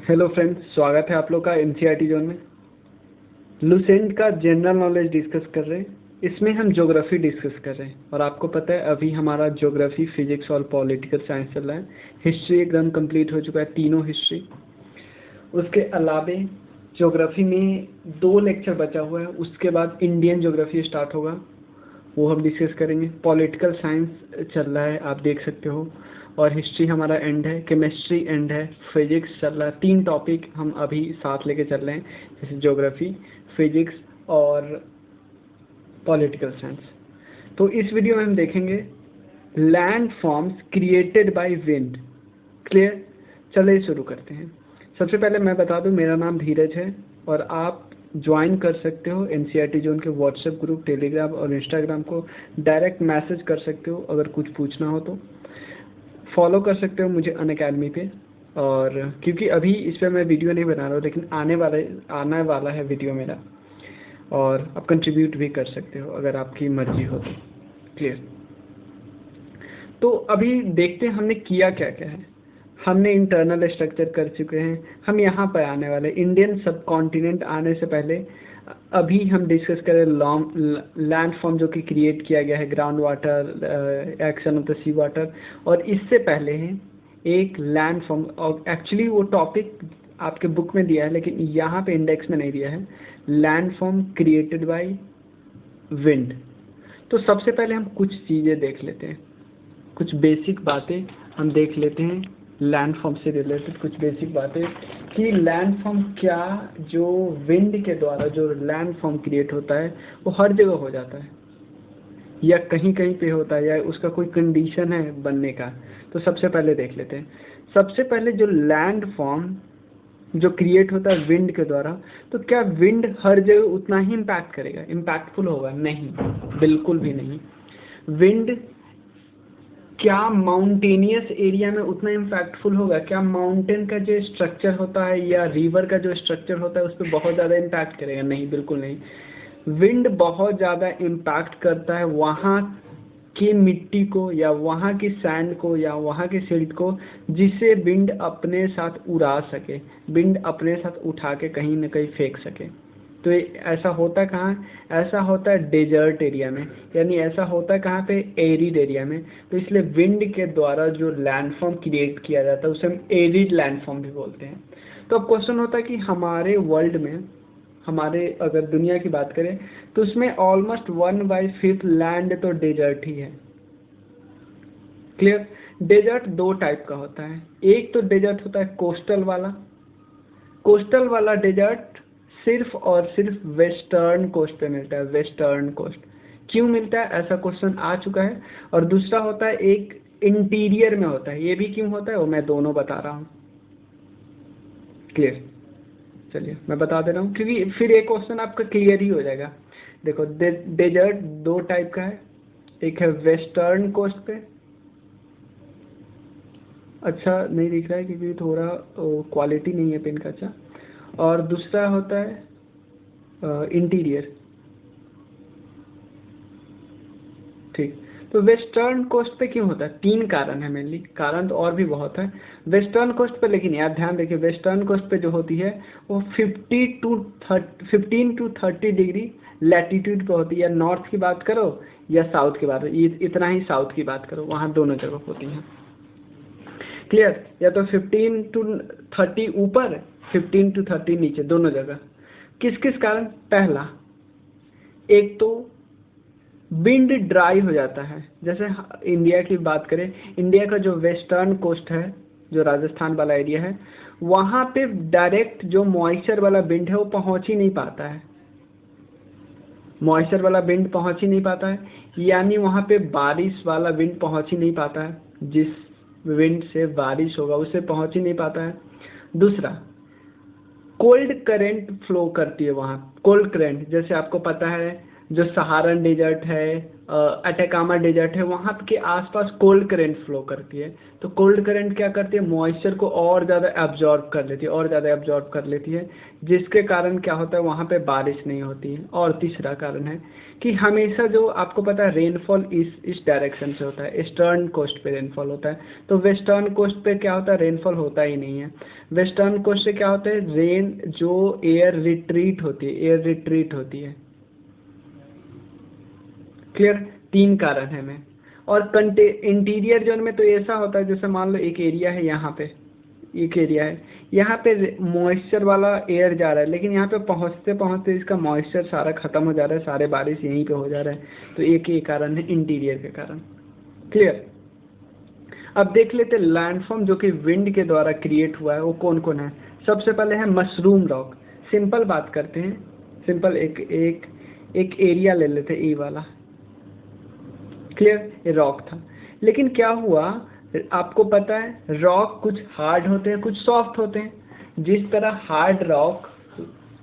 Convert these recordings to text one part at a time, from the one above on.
Hello friends, स्वागत है आप लोग का एनसीईआरटी जोन में। लुसेंट का जनरल नॉलेज डिस्कस कर रहे हैं। इसमें हम ज्योग्राफी डिस्कस कर रहे हैं और आपको पता है अभी हमारा ज्योग्राफी, फिजिक्स और पॉलिटिकल साइंस चल रहा है। हिस्ट्री एकदम कंप्लीट हो चुका है, तीनों हिस्ट्री। उसके अलावे ज्योग्राफी में 2 लेक्चर बचा हुआ है, उसके बाद इंडियन ज्योग्राफी स्टार्ट होगा, वो हम डिस्कस करेंगे। पॉलिटिकल साइंस चल रहा है, आप देख सकते हो। और हिस्ट्री हमारा एंड है, केमिस्ट्री एंड है, फिजिक्स चल रहा है। 3 टॉपिक हम अभी साथ लेके चल रहे हैं, जैसे ज्योग्राफी, फिजिक्स और पॉलिटिकल साइंस। तो इस वीडियो में हम देखेंगे land forms created by wind. Clear? चलिए शुरू करते हैं। सबसे पहले मैं बता दूं, मेरा नाम धीरज है और आप ज्वाइन कर सकते हो एनसीईआरटी जोन के व्हाट्सएप ग्रुप, टेलीग्राम और इंस्टाग्राम को। डायरेक्ट मैसेज कर सकते हो अगर कुछ पूछना हो तो। फॉलो कर सकते हो मुझे अनअकैडमी पे। और क्योंकि अभी इस पर मैं वीडियो नहीं बना रहा हूँ, लेकिन आने वाला है वीडियो मेरा, और आप कंट्रीब्यूट भी कर सकते हो अगर आपकी मर्जी हो तो। क्लियर? तो अभी देखते हैं हमने किया क्या क्या है। हमने इंटरनल स्ट्रक्चर कर चुके हैं, हम यहाँ पर आने वाले इंडियन सब कॉन्टिनेंट आने से पहले अभी हम डिस्कस करें लैंड फॉर्म जो कि क्रिएट किया गया है, ground water, action of the sea water. और इससे पहले है एक लैंड फॉर्म, और एक्चुअली वो टॉपिक आपके बुक में दिया है लेकिन यहाँ पे इंडेक्स में नहीं दिया है, land form created by wind. तो सबसे पहले हम कुछ चीज़ें देख लेते हैं, कुछ बेसिक बातें हम देख लेते हैं लैंड फॉर्म से रिलेटेड। कुछ बेसिक बातें कि लैंड फॉर्म क्या, जो विंड के द्वारा जो लैंड फॉर्म क्रिएट होता है वो हर जगह हो जाता है या कहीं कहीं पे होता है, या उसका कोई कंडीशन है बनने का। तो सबसे पहले देख लेते हैं। सबसे पहले जो लैंड फॉर्म जो क्रिएट होता है विंड के द्वारा, तो क्या विंड हर जगह उतना ही इम्पैक्ट करेगा, इम्पैक्टफुल होगा? नहीं, बिल्कुल भी नहीं। विंड क्या माउंटेनियस एरिया में उतना इम्पैक्टफुल होगा? क्या माउंटेन का जो स्ट्रक्चर होता है या रिवर का जो स्ट्रक्चर होता है उस पर बहुत ज़्यादा इम्पैक्ट करेगा? नहीं, बिल्कुल नहीं। विंड बहुत ज़्यादा इम्पैक्ट करता है वहाँ की मिट्टी को या वहाँ की सैंड को या वहाँ की सिल्ट को, जिसे विंड अपने साथ उड़ा सके, विंड अपने साथ उठा के कहीं ना कहीं फेंक सके। तो ऐसा होता कहाँ है? ऐसा होता है डेजर्ट एरिया में, यानी ऐसा होता है कहाँ पे? एरिड एरिया में। तो इसलिए विंड के द्वारा जो लैंडफॉर्म क्रिएट किया जाता है उसे हम एरिड लैंडफॉर्म भी बोलते हैं। तो अब क्वेश्चन होता है कि हमारे वर्ल्ड में, हमारे अगर दुनिया की बात करें तो उसमें ऑलमोस्ट 1/5 लैंड तो डेजर्ट ही है। क्लियर? डेजर्ट 2 टाइप का होता है। एक तो डेजर्ट होता है कोस्टल वाला। कोस्टल वाला डेजर्ट सिर्फ और सिर्फ वेस्टर्न कोस्ट पे मिलता है। वेस्टर्न कोस्ट क्यों मिलता है, ऐसा क्वेश्चन आ चुका है। और दूसरा होता है एक इंटीरियर में होता है। ये भी क्यों होता है वो मैं दोनों बता रहा हूँ। क्लियर? चलिए मैं बता दे रहा हूँ, क्योंकि फिर एक क्वेश्चन आपका क्लियर ही हो जाएगा। देखो, डेजर्ट 2 टाइप का है। एक है वेस्टर्न कोस्ट पे, अच्छा नहीं दिख रहा है क्योंकि थोड़ा क्वालिटी नहीं है पेन का। अच्छा, और दूसरा होता है इंटीरियर। ठीक। तो वेस्टर्न कोस्ट पे क्यों होता है? 3 कारण है मेनली, कारण तो और भी बहुत है वेस्टर्न कोस्ट पे। लेकिन यार ध्यान देखिए, वेस्टर्न कोस्ट पे जो होती है वो 15 to 30 डिग्री लैटीट्यूड पे होती है। या नॉर्थ की बात करो या साउथ की बात करो, इतना ही साउथ की बात करो, वहाँ दोनों जगह होती हैं। क्लियर? या तो 15 to 30 ऊपर, 15 to 30 नीचे, दोनों जगह। किस किस कारण? पहला, एक तो विंड ड्राई हो जाता है। जैसे इंडिया की बात करें, इंडिया का जो वेस्टर्न कोस्ट है, जो राजस्थान वाला एरिया है, वहाँ पे डायरेक्ट जो मॉइस्चर वाला विंड है वो पहुँच ही नहीं पाता है। मॉइस्चर वाला विंड पहुँच ही नहीं पाता है, यानी वहाँ पे बारिश वाला विंड पहुँच ही नहीं पाता है। जिस विंड से बारिश होगा उससे पहुँच ही नहीं पाता है। दूसरा, कोल्ड करेंट फ्लो करती है वहाँ। कोल्ड करेंट, जैसे आपको पता है जो सहारन डेजर्ट है, अटैकामा डेजर्ट है, वहाँ के आसपास कोल्ड करंट फ्लो करती है। तो कोल्ड करंट क्या करती है, मॉइस्चर को और ज़्यादा एब्जॉर्ब कर लेती है, और ज़्यादा एब्जॉर्ब कर लेती है, जिसके कारण क्या होता है वहाँ पे बारिश नहीं होती है। और तीसरा कारण है कि हमेशा जो आपको पता है रेनफॉल इस डायरेक्शन से होता है, ईस्टर्न कोस्ट पे रेनफॉल होता है। तो वेस्टर्न कोस्ट पे क्या होता है, रेनफॉल होता ही नहीं है। वेस्टर्न कोस्ट से क्या होता है, रेन जो एयर रिट्रीट होती है, एयर रिट्रीट होती है। क्लियर, 3 कारण है में। और इंटीरियर जोन में तो ऐसा होता है, जैसे मान लो एक एरिया है, यहाँ पे एक एरिया है, यहाँ पे मॉइस्चर वाला एयर जा रहा है, लेकिन यहाँ पे पहुँचते पहुँचते इसका मॉइस्चर सारा खत्म हो जा रहा है, सारे बारिश यहीं पे हो जा रहा है। तो एक ही कारण है इंटीरियर के कारण। क्लियर। अब देख लेते लैंडफॉर्म जो कि विंड के द्वारा क्रिएट हुआ है, वो कौन कौन है। सबसे पहले है मशरूम रॉक। सिंपल बात करते हैं, सिंपल एक एरिया ले लेते ए वाला। क्लियर, ये रॉक था। लेकिन क्या हुआ, आपको पता है रॉक कुछ हार्ड होते हैं, कुछ सॉफ्ट होते हैं। जिस तरह हार्ड रॉक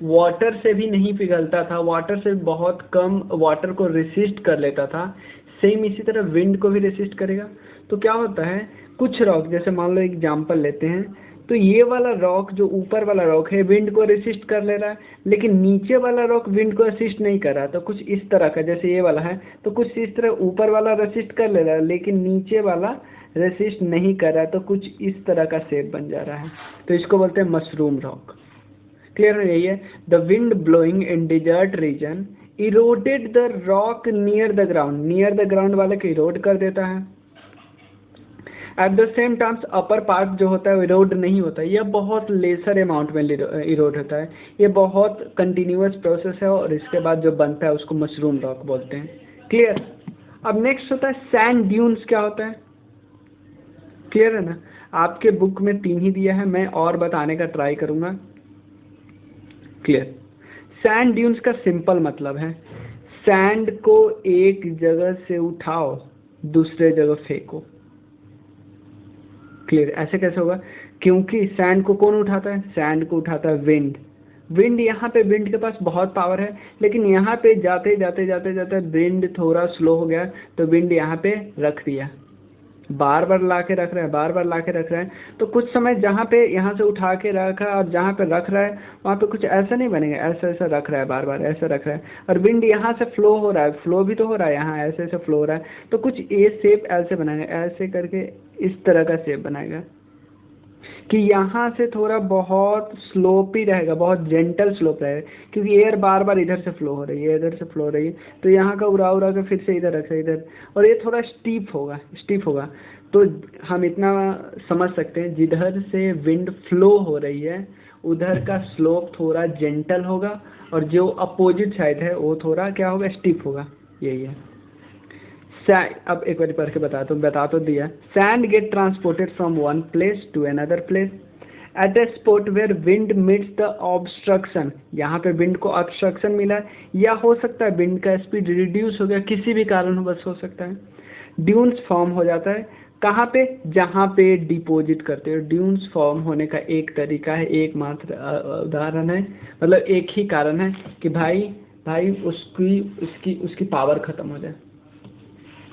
वाटर से भी नहीं पिघलता था, वाटर से बहुत कम वाटर को रेसिस्ट कर लेता था, सेम इसी तरह विंड को भी रेसिस्ट करेगा। तो क्या होता है, कुछ रॉक, जैसे मान लो एग्जांपल लेते हैं, तो ये वाला रॉक जो ऊपर वाला रॉक है विंड को रेसिस्ट कर ले रहा है, लेकिन नीचे वाला रॉक विंड को असिस्ट नहीं कर रहा। तो कुछ इस तरह का, जैसे ये वाला है, तो कुछ इस तरह ऊपर वाला रेसिस्ट कर ले रहा है, लेकिन नीचे वाला रेसिस्ट नहीं कर रहा है। तो कुछ इस तरह का शेप बन जा रहा है। तो इसको बोलते हैं मशरूम रॉक। क्लियर, यही है। The wind blowing in desert region eroded the rock near the ground, near the ground वाले को इरोड कर देता है। At the same times upper part जो होता है वो इरोड नहीं होता है, यह बहुत लेसर अमाउंट में इरोड होता है। ये बहुत कंटिन्यूअस प्रोसेस है, और इसके बाद जो बनता है उसको मशरूम रॉक बोलते हैं। क्लियर। अब नेक्स्ट होता है सैंड ड्यून्स। क्या होता है, क्लियर है ना। आपके बुक में 3 ही दिया है, मैं और बताने का ट्राई करूंगा। क्लियर। सैंड ड्यून्स का सिंपल मतलब है सैंड को एक जगह से उठाओ दूसरे जगह फेंको। क्लियर, ऐसे कैसे होगा, क्योंकि सैंड को कौन उठाता है, सैंड को उठाता है विंड। विंड यहाँ पे विंड के पास बहुत पावर है, लेकिन यहाँ पे जाते जाते जाते जाते विंड थोड़ा स्लो हो गया, तो विंड यहाँ पे रख दिया, बार बार ला के रख रहा है, बार बार ला के रख रहा है। तो कुछ समय जहाँ पे यहाँ से उठा के रखा और जहाँ पे रख रहा है वहाँ पे कुछ ऐसा नहीं बनेगा, ऐसा ऐसा रख रहा है, बार बार ऐसा रख रहा है। और विंड यहाँ से फ्लो हो रहा है, फ्लो भी तो हो रहा है, यहाँ ऐसे ऐसे फ्लो हो रहा है। तो कुछ ये शेप ऐसे बनाएगा, ऐसे करके इस तरह का शेप बनाएगा कि यहाँ से थोड़ा बहुत स्लोप ही रहेगा, बहुत जेंटल स्लोप रहेगा, क्योंकि एयर बार बार इधर से फ्लो हो रही है, इधर से फ्लो हो रही है। तो यहाँ का उड़ा उड़ा के फिर से इधर रखा है इधर, और ये थोड़ा स्टीप होगा, स्टीप होगा। तो हम इतना समझ सकते हैं, जिधर से विंड फ्लो हो रही है उधर का स्लोप थोड़ा जेंटल होगा, और जो अपोजिट साइड है वो थोड़ा क्या होगा, स्टीप होगा। यही है। अब एक बार पढ़ के बता तो दिया। Sand get transported from one place to another place at a spot where wind meets the obstruction. यहाँ पे विंड को ऑब्स्ट्रक्शन मिला, या हो सकता है विंड का स्पीड रिड्यूस हो गया, किसी भी कारण बस हो सकता है। ड्यून्स फॉर्म हो जाता है कहाँ पे, जहाँ पे डिपॉजिट करते हो। ड्यून्स फॉर्म होने का एक तरीका है, एकमात्र उदाहरण है, मतलब एक ही कारण है कि भाई उसकी पावर खत्म हो जाए।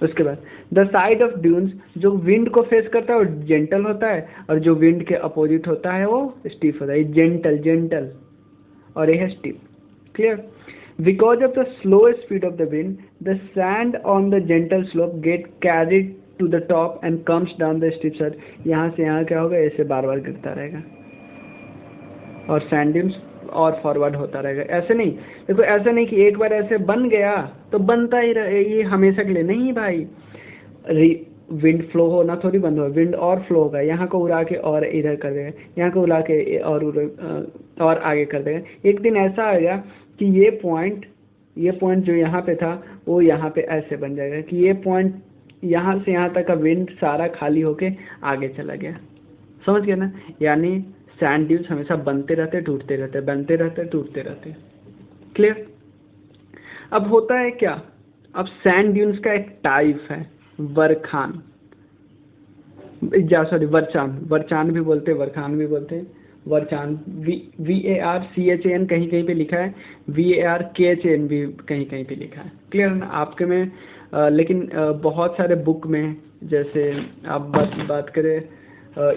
उसके बाद द साइड ऑफ ड्यून्स, जो विंड को फेस करता है वो जेंटल होता है, और जो विंड के अपोजिट होता है वो स्टीफ होता है। जेंटल और ये है steep. Clear. Because of the slow speed of the wind the sand on the gentle slope get carried to the top and comes down the steep side. यहाँ से यहाँ क्या होगा, ऐसे बार बार गिरता रहेगा, और सैंड ड्यून्स और फॉरवर्ड होता रहेगा। ऐसे नहीं, देखो ऐसा नहीं कि एक बार ऐसे बन गया तो बनता ही रहे, ये हमेशा के लिए नहीं भाई। विंड फ्लो होना थोड़ी बंद होगा, विंड और फ्लो होगा, यहाँ को उड़ा के और इधर कर देगा, यहाँ को उड़ा के और आगे कर देगा। एक दिन ऐसा आएगा कि ये पॉइंट जो यहाँ पे था वो यहाँ पे ऐसे बन जाएगा कि ये पॉइंट यहाँ से यहाँ तक का विंड सारा खाली होके आगे चला गया। समझ गया ना। यानी सैंड ड्यून्स हमेशा बनते रहते, टूटते रहते, बनते रहते, टूटते रहते। क्लियर। अब होता है क्या, अब सैंड ड्यून्स का एक टाइप है वरखान, वर्चान भी बोलते हैं, वरखान भी बोलते हैं। वर्चान, VARCHAN कहीं कहीं पे लिखा है, VARKHAN भी कहीं कहीं पे लिखा है। क्लियर ना आपके में लेकिन बहुत सारे बुक में, जैसे आप बात करें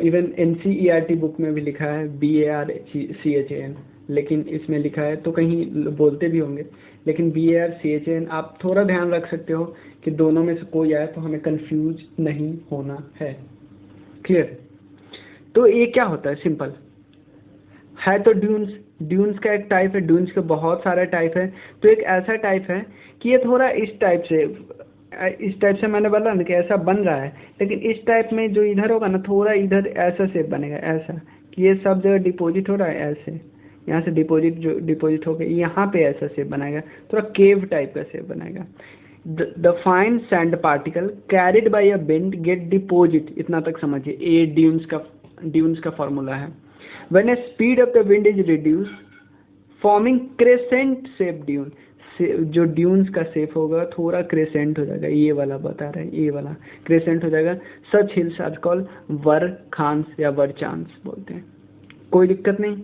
इवन NCERT बुक में भी लिखा है VARCHAN, लेकिन इसमें लिखा है तो कहीं बोलते भी होंगे, लेकिन VARCHAN आप थोड़ा ध्यान रख सकते हो कि दोनों में से कोई आए तो हमें कंफ्यूज नहीं होना है। क्लियर। तो ये क्या होता है, सिंपल है। तो ड्यून्स का एक टाइप है, ड्यून्स के बहुत सारे टाइप है। तो एक ऐसा टाइप है कि ये थोड़ा इस टाइप से मैंने बोला ना कि ऐसा बन रहा है, लेकिन इस टाइप में जो इधर होगा ना, थोड़ा इधर ऐसा शेप बनेगा, ऐसा कि ये सब जगह डिपॉजिट हो रहा है, ऐसे यहाँ से डिपॉजिट हो गया, यहाँ पे ऐसा शेप बनाएगा, थोड़ा केव टाइप का शेप बनाएगा। The fine sand particle carried by a wind get deposit, इतना तक समझिए, ये ड्यून्स का फॉर्मूला है। When a speed of the wind is reduced, forming crescent shape dune, जो ड्यून्स का शेप होगा थोड़ा क्रेसेंट हो जाएगा, ये वाला बता रहे हैं, ये वाला क्रेसेंट हो जाएगा। सच हिल्स आर कॉल्ड वर्खांस या वर्चांस बोलते हैं, कोई दिक्कत नहीं।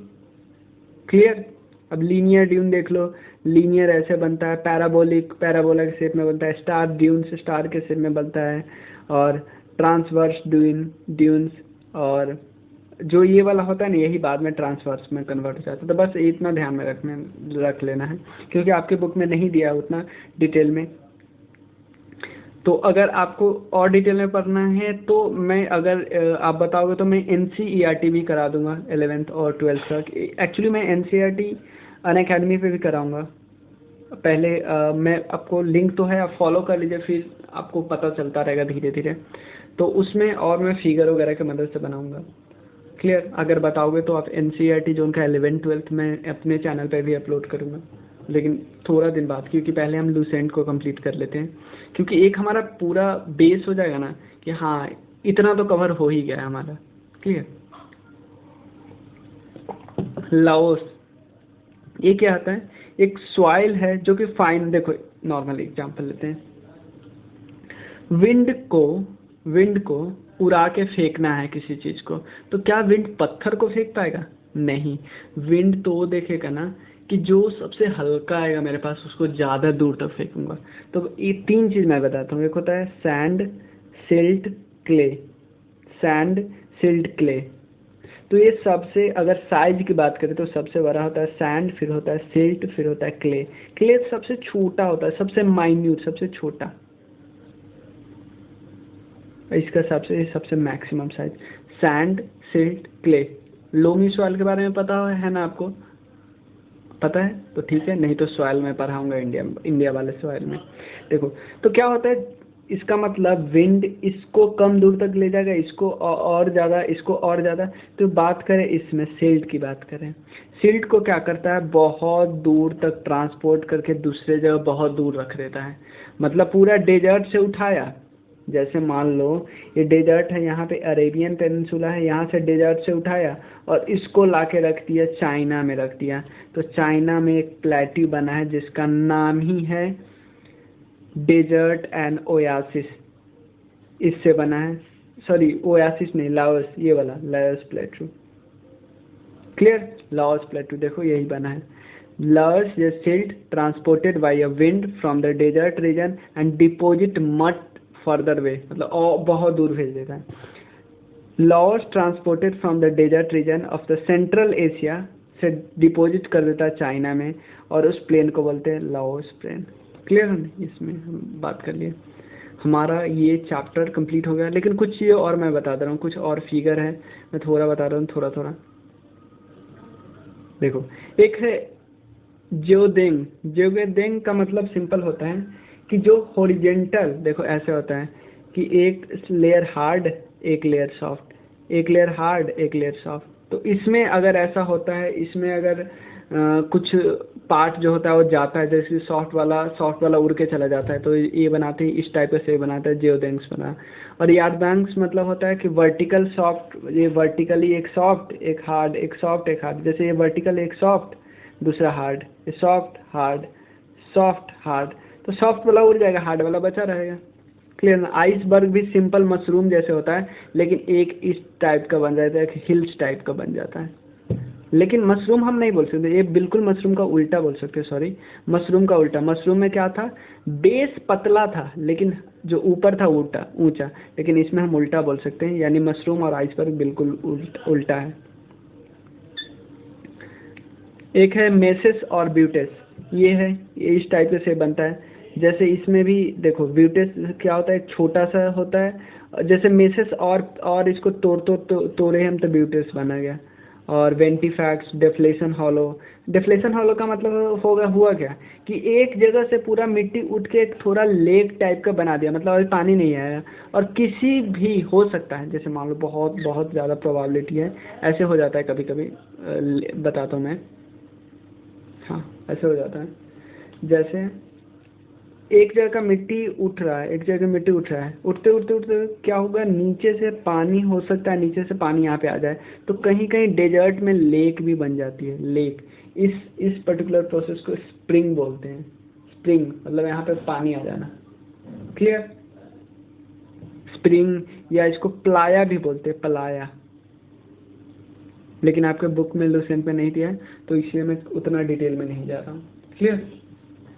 क्लियर। अब लीनियर ड्यून देख लो, लीनियर ऐसे बनता है, पैराबोला के शेप में बनता है, स्टार ड्यून्स स्टार के शेप में बनता है, और ट्रांसवर्स ड्यून्स, और जो ये वाला होता है ना, यही बाद में ट्रांसवर्स में कन्वर्ट हो जाता है। तो बस इतना ध्यान में रख लेना है, क्योंकि आपके बुक में नहीं दिया उतना डिटेल में। तो अगर आपको और डिटेल में पढ़ना है तो मैं, अगर आप बताओगे तो मैं NCERT भी करा दूंगा 11th और 12th तक। एक्चुअली मैं NCERT अनअकैडमी पे भी कराऊंगा पहले। मैं आपको लिंक तो है, आप फॉलो कर लीजिए, फिर आपको पता चलता रहेगा धीरे धीरे। तो उसमें और मैं फिगर वगैरह की मदद से बनाऊंगा। क्लियर। अगर बताओगे तो आप NCERT जो उनका 11th 12th में अपने चैनल पे भी अपलोड करूँगा, लेकिन थोड़ा दिन बाद, क्योंकि पहले हम लूसेंट को कंप्लीट कर लेते हैं, क्योंकि एक हमारा पूरा बेस हो जाएगा ना कि हाँ इतना तो कवर हो ही गया है हमारा। क्लियर। लाओस, ये क्या आता है, एक सॉइल है जो कि फाइन, देखो नॉर्मल एग्जांपल लेते हैं, विंड को उड़ा के फेंकना है किसी चीज को, तो क्या विंड पत्थर को फेंक पाएगा? नहीं। विंड तो देखेगा ना कि जो सबसे हल्का आएगा मेरे पास उसको ज़्यादा दूर तक फेंकूंगा। तो ये तीन चीज़ मैं बताता हूँ, एक होता है sand, silt, clay. Sand, silt, clay. तो ये सबसे, अगर साइज की बात करें तो सबसे बड़ा होता है सैंड, फिर होता है सिल्ट, फिर होता है क्ले। क्ले सबसे छोटा होता है, सबसे माइन्यूट, सबसे छोटा, इसका सबसे maximum size. Sand, silt, clay. Loamy soil के बारे में पता है ना आपको? पता है तो ठीक है, नहीं तो सॉइल में पढ़ाऊंगा, इंडिया वाले सॉइल में। देखो तो क्या होता है, इसका मतलब विंड इसको कम दूर तक ले जाएगा, इसको और ज़्यादा, इसको और ज़्यादा। तो बात करें इसमें सिल्ट की बात करें, सिल्ट को क्या करता है, बहुत दूर तक ट्रांसपोर्ट करके दूसरे जगह बहुत दूर रख देता है। मतलब पूरा डेजर्ट से उठाया, जैसे मान लो ये डेजर्ट है, यहाँ पे अरेबियन पेनिनसुला है, यहाँ से डेजर्ट से उठाया और इसको लाके रख दिया चाइना में, रख दिया। तो चाइना में एक प्लेट्यू बना है जिसका नाम ही है डेजर्ट एंड ओयासिस, इससे बना है। सॉरी ओयासिस नहीं, लाओस, ये वाला लाओस प्लेट्यू। क्लियर। लाओस प्लेट्यू देखो यही बना है। लाओस ये silt transported by a wind from the desert region and deposit much further way, मतलब और बहुत दूर भेज देता है। Loess transported from the desert region of the central Asia से डिपॉजिट कर देता है चाइना में, और उस प्लेन को बोलते हैं लाओस प्लेन। क्लियर है? इसमें हम बात कर लिए, हमारा ये चैप्टर कंप्लीट हो गया। लेकिन कुछ चीज़ें और मैं बता दे रहा हूँ, कुछ और फिगर है, मैं थोड़ा बता रहा हूँ, थोड़ा थोड़ा। देखो एक है जियोदेंग। जियोदेंग का मतलब सिंपल होता है कि जो हॉरिजेंटल, देखो ऐसे होता है कि एक लेयर हार्ड, एक लेयर सॉफ्ट, एक लेयर हार्ड, एक लेयर सॉफ्ट। तो इसमें अगर ऐसा होता है, इसमें अगर कुछ पार्ट जो होता है वो जाता है, जैसे सॉफ्ट वाला उड़ के चला जाता है, तो ये बनाते हैं इस टाइप से बनाता है जियोदेंग्स बना। और यार्डबैंक्स मतलब होता है कि वर्टिकल सॉफ्ट, ये वर्टिकली एक सॉफ्ट एक हार्ड, एक सॉफ्ट एक हार्ड, जैसे ये वर्टिकल एक सॉफ्ट दूसरा हार्ड, ये सॉफ्ट हार्ड सॉफ्ट हार्ड। तो सॉफ्ट वाला उड़ जाएगा, हार्ड वाला बचा रहेगा। क्लियर ना? आइसबर्ग भी सिंपल मशरूम जैसे होता है, लेकिन एक इस टाइप का बन जाता है, एक हिल्स टाइप का बन जाता है। लेकिन मशरूम हम नहीं बोल सकते, ये बिल्कुल मशरूम का उल्टा बोल सकते हैं, सॉरी, मशरूम का उल्टा। मशरूम में क्या था, बेस पतला था लेकिन जो ऊपर था ऊंचा ऊंचा, लेकिन इसमें हम उल्टा बोल सकते हैं, यानी मशरूम और आइसबर्ग बिल्कुल उल्टा है। एक है मेसेस और ब्यूटेस, ये है, ये इस टाइप से बनता है। जैसे इसमें भी देखो ब्यूटेस क्या होता है, छोटा सा होता है, जैसे मेसेस और इसको तोड़े हम तो ब्यूटेस बना गया। और वेंटिफैक्स, डेफ्लेशन हॉलो। डेफ्लेशन हॉलो का मतलब होगा हुआ क्या कि एक जगह से पूरा मिट्टी उठ के एक थोड़ा लेक टाइप का बना दिया, मतलब अभी पानी नहीं आया, और किसी भी हो सकता है, जैसे मान लो बहुत बहुत ज़्यादा प्रोबेबिलिटी है, ऐसे हो जाता है कभी कभी, बताता हूँ मैं। हाँ, ऐसे हो जाता है, जैसे एक जगह का मिट्टी उठ रहा है, एक जगह मिट्टी उठ रहा है, उठते उठते उठते क्या होगा, नीचे से पानी हो सकता है, नीचे से पानी यहाँ पे आ जाए, तो कहीं कहीं डेजर्ट में लेक भी बन जाती है, लेक। इस पर्टिकुलर प्रोसेस को स्प्रिंग बोलते हैं। स्प्रिंग मतलब यहाँ पे पानी आ जाना। क्लियर? स्प्रिंग, या इसको प्लाया भी बोलते हैं, प्लाया, लेकिन आपके बुक में लुसेंट पे नहीं दिया है, तो इसलिए मैं उतना डिटेल में नहीं जा रहा हूँ। क्लियर?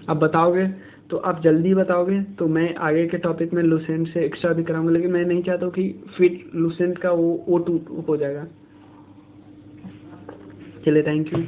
आप बताओगे तो आप जल्दी बताओगे तो मैं आगे के टॉपिक में लुसेंट से एक्स्ट्रा भी कराऊंगा, लेकिन मैं नहीं चाहता हूँ कि फिर लुसेंट का वो O2 हो जाएगा। चलिए, थैंक यू।